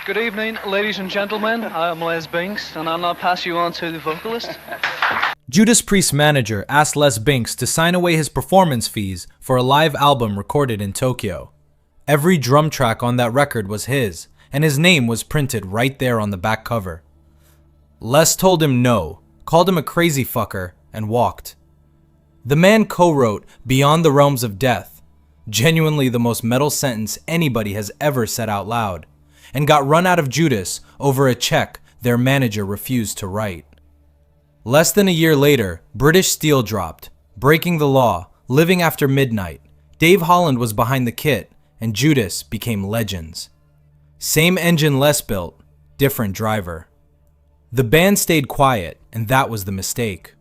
Good evening, ladies and gentlemen. I'm Binks, and I'll now pass you on to the vocalist. Judas Priest's manager asked Binks to sign away his performance fees for a live album recorded in Tokyo. Every drum track on that record was his, and his name was printed right there on the back cover. Les told him no, called him a crazy fucker, and walked. The man co-wrote Beyond the Realms of Death, genuinely the most metal sentence anybody has ever said out loud, and got run out of Judas over a check their manager refused to write. Less than a year later, British Steel dropped, Breaking the Law, Living After Midnight. Dave Holland was behind the kit, and Judas became legends. Same engine Les built, different driver. The band stayed quiet, and that was the mistake.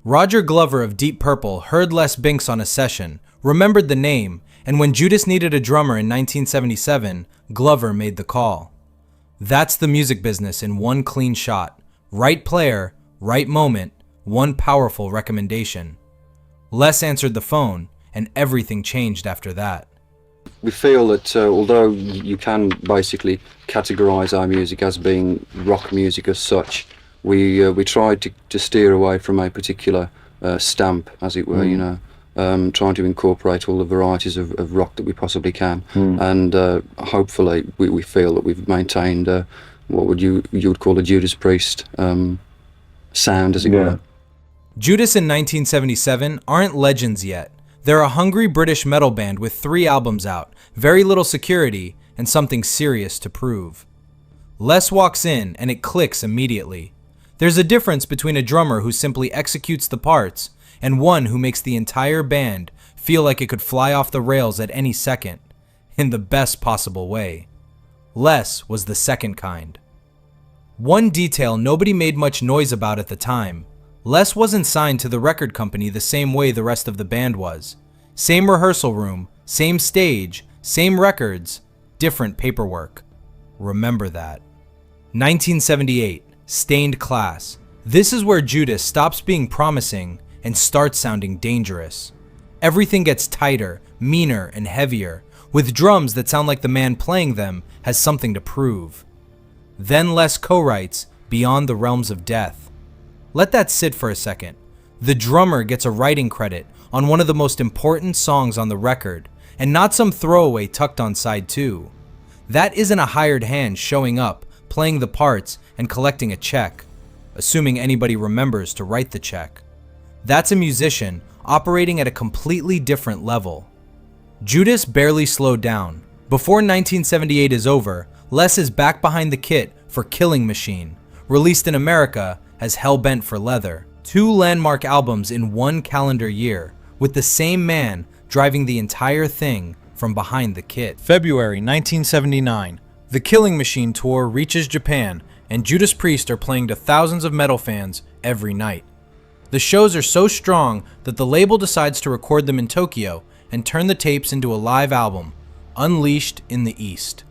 Roger Glover of Deep Purple heard Les Binks on a session, remembered the name, and when Judas needed a drummer in 1977, Glover made the call. That's the music business in one clean shot. Right player, right moment, one powerful recommendation. Les answered the phone, and everything changed after that. We feel that although you can basically categorise our music as being rock music as such, we tried to steer away from a particular stamp, as it were, trying to incorporate all the varieties of rock that we possibly can. And hopefully we feel that we've maintained what you would call a Judas Priest sound, as it were. Judas in 1977 aren't legends yet. They're a hungry British metal band with 3 albums out, very little security, and something serious to prove. Les walks in and it clicks immediately. There's a difference between a drummer who simply executes the parts and one who makes the entire band feel like it could fly off the rails at any second, in the best possible way. Les was the second kind. One detail nobody made much noise about at the time: Les wasn't signed to the record company the same way the rest of the band was. Same rehearsal room, same stage, same records, different paperwork. Remember that. 1978, Stained Class. This is where Judas stops being promising and starts sounding dangerous. Everything gets tighter, meaner, and heavier, with drums that sound like the man playing them has something to prove. Then Les co-writes Beyond the Realms of Death. Let that sit for a second. The drummer gets a writing credit on one of the most important songs on the record, and not some throwaway tucked on side 2. That isn't a hired hand showing up, playing the parts, and collecting a check, assuming anybody remembers to write the check. That's a musician operating at a completely different level. Judas barely slowed down. Before 1978 is over, Les is back behind the kit for Killing Machine, released in America as Hellbent for Leather. 2 landmark albums in one calendar year, with the same man driving the entire thing from behind the kit. February 1979, the Killing Machine tour reaches Japan, and Judas Priest are playing to thousands of metal fans every night. The shows are so strong that the label decides to record them in Tokyo and turn the tapes into a live album, Unleashed in the East.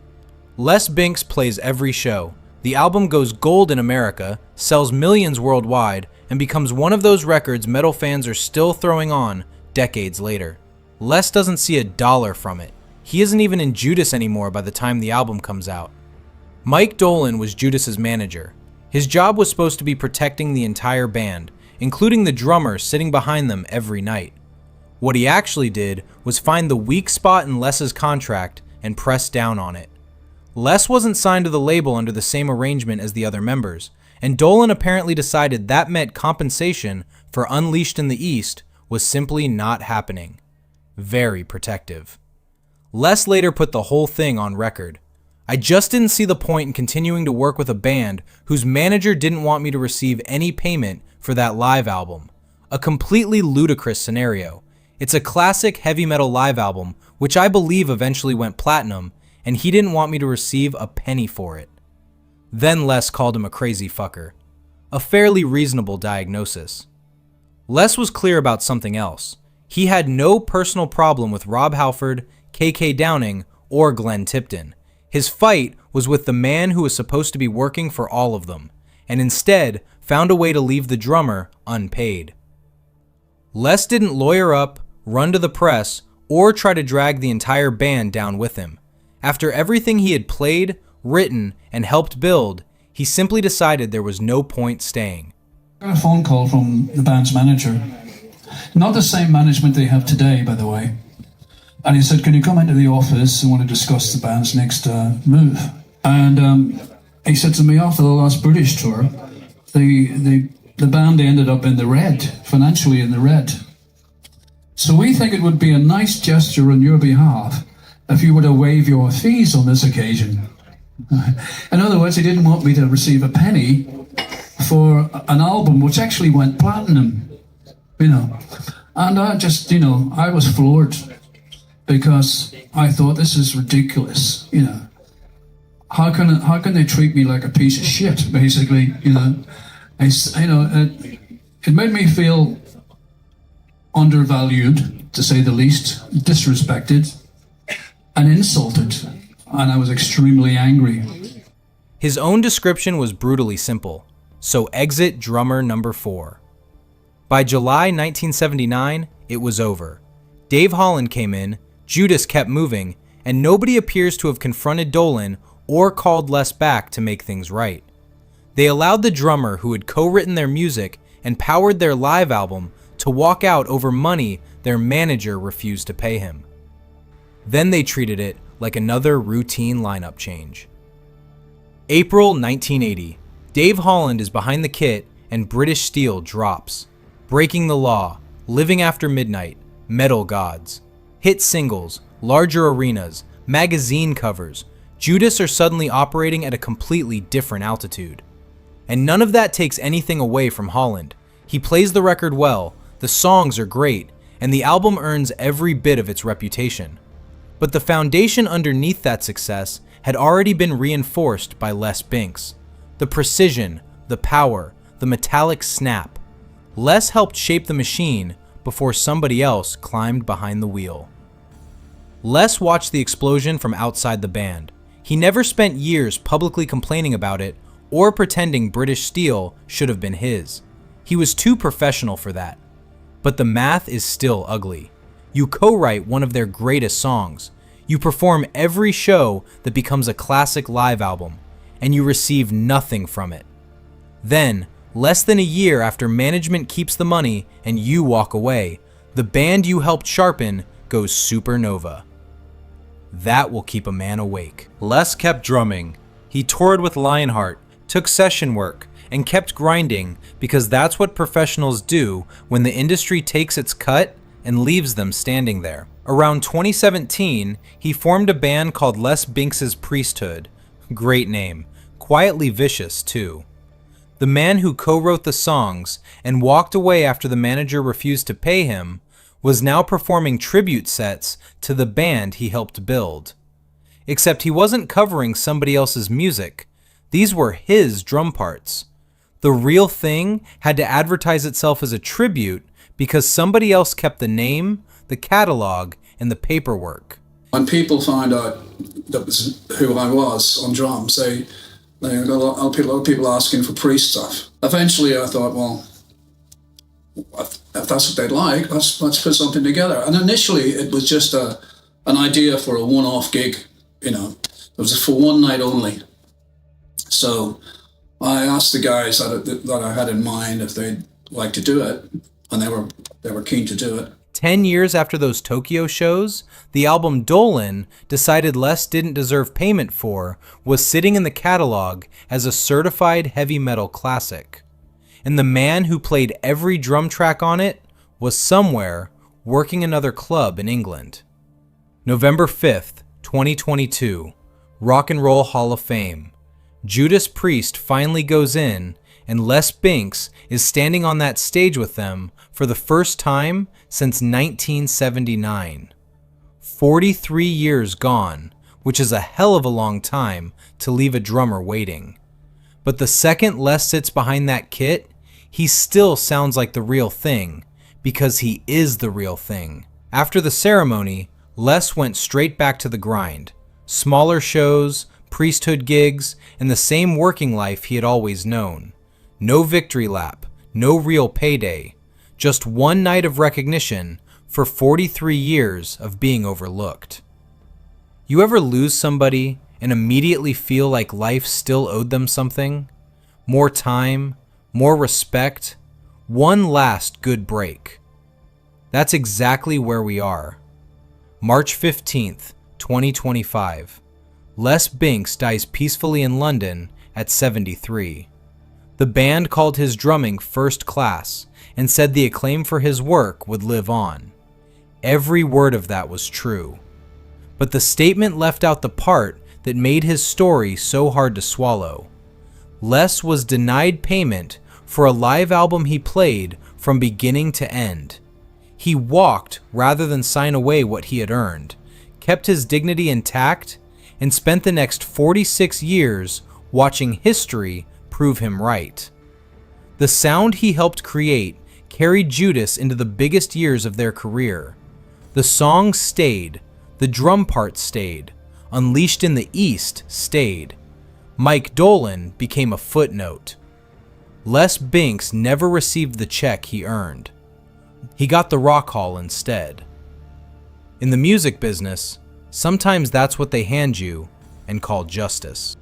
Les Binks plays every show. The album goes gold in America, sells millions worldwide, and becomes one of those records metal fans are still throwing on decades later. Les doesn't see a dollar from it. He isn't even in Judas anymore by the time the album comes out. Mike Dolan was Judas's manager. His job was supposed to be protecting the entire band, including the drummer sitting behind them every night. What he actually did was find the weak spot in Les's contract and press down on it. Les wasn't signed to the label under the same arrangement as the other members, and Dolan apparently decided that meant compensation for Unleashed in the East was simply not happening. Very protective. Les later put the whole thing on record. I just didn't see the point in continuing to work with a band whose manager didn't want me to receive any payment for that live album. A completely ludicrous scenario. It's a classic heavy metal live album, which I believe eventually went platinum, and he didn't want me to receive a penny for it. Then Les called him a crazy fucker. A fairly reasonable diagnosis. Les was clear about something else. He had no personal problem with Rob Halford, KK Downing, or Glenn Tipton. His fight was with the man who was supposed to be working for all of them, and instead found a way to leave the drummer unpaid. Les didn't lawyer up, run to the press, or try to drag the entire band down with him. After everything he had played, written, and helped build, he simply decided there was no point staying. I got a phone call from the band's manager. Not the same management they have today, by the way. And he said, can you come into the office? I want to discuss the band's next move. And he said to me, after the last British tour, the band ended up in the red, financially in the red. So we think it would be a nice gesture on your behalf if you were to waive your fees on this occasion. In other words, he didn't want me to receive a penny for an album which actually went platinum, And I just, I was floored because I thought, this is ridiculous, How can they treat me like a piece of shit, basically, It made me feel undervalued, to say the least, disrespected, and insulted, and I was extremely angry. His own description was brutally simple. So exit drummer number 4. By July 1979, it was over. Dave Holland came in, Judas kept moving, and nobody appears to have confronted Dolan or called Les back to make things right. They allowed the drummer who had co-written their music and powered their live album to walk out over money their manager refused to pay him. Then they treated it like another routine lineup change. April 1980. Dave Holland is behind the kit and British Steel drops. Breaking the Law, Living After Midnight, Metal Gods. Hit singles, larger arenas, magazine covers. Judas are suddenly operating at a completely different altitude. And none of that takes anything away from Holland. He plays the record well, the songs are great, and the album earns every bit of its reputation. But the foundation underneath that success had already been reinforced by Les Binks. The precision, the power, the metallic snap. Les helped shape the machine before somebody else climbed behind the wheel. Les watched the explosion from outside the band. He never spent years publicly complaining about it or pretending British Steel should have been his. He was too professional for that. But the math is still ugly. You co-write one of their greatest songs. You perform every show that becomes a classic live album, and you receive nothing from it. Then, less than a year after management keeps the money and you walk away, the band you helped sharpen goes supernova. That will keep a man awake. Les kept drumming. He toured with Lionheart, took session work, and kept grinding because that's what professionals do when the industry takes its cut and leaves them standing there. Around 2017, he formed a band called Les Binks' Priesthood. Great name. Quietly vicious, too. The man who co-wrote the songs and walked away after the manager refused to pay him was now performing tribute sets to the band he helped build. Except he wasn't covering somebody else's music. These were his drum parts. The real thing had to advertise itself as a tribute because somebody else kept the name, the catalog, and the paperwork. When people found out that was who I was on drums, they got a lot of people asking for Priest stuff. Eventually I thought, well, if that's what they'd like, let's put something together. And initially it was just an idea for a one-off gig, It was for one night only. So I asked the guys that I had in mind if they'd like to do it, and they were keen to do it. 10 years after those Tokyo shows, the album Dolan, decided Les didn't deserve payment for, was sitting in the catalog as a certified heavy metal classic. And the man who played every drum track on it was somewhere working another club in England. November 5th, 2022, Rock and Roll Hall of Fame. Judas Priest finally goes in, and Les Binks is standing on that stage with them for the first time since 1979. 43 years gone, which is a hell of a long time to leave a drummer waiting. But the second Les sits behind that kit, he still sounds like the real thing, because he is the real thing. After the ceremony, Les went straight back to the grind. Smaller shows, priesthood gigs, and the same working life he had always known. No victory lap, no real payday, just one night of recognition for 43 years of being overlooked. You ever lose somebody and immediately feel like life still owed them something? More time, more respect, one last good break. That's exactly where we are. March 15th, 2025. Les Binks dies peacefully in London at 73. The band called his drumming first class and said the acclaim for his work would live on. Every word of that was true. But the statement left out the part that made his story so hard to swallow. Les was denied payment for a live album he played from beginning to end. He walked rather than sign away what he had earned, kept his dignity intact, and spent the next 46 years watching history prove him right. The sound he helped create carried Judas into the biggest years of their career. The song stayed, the drum part stayed, Unleashed in the East stayed. Mike Dolan became a footnote. Les Binks never received the check he earned. He got the Rock Hall instead. In the music business, sometimes that's what they hand you and call justice.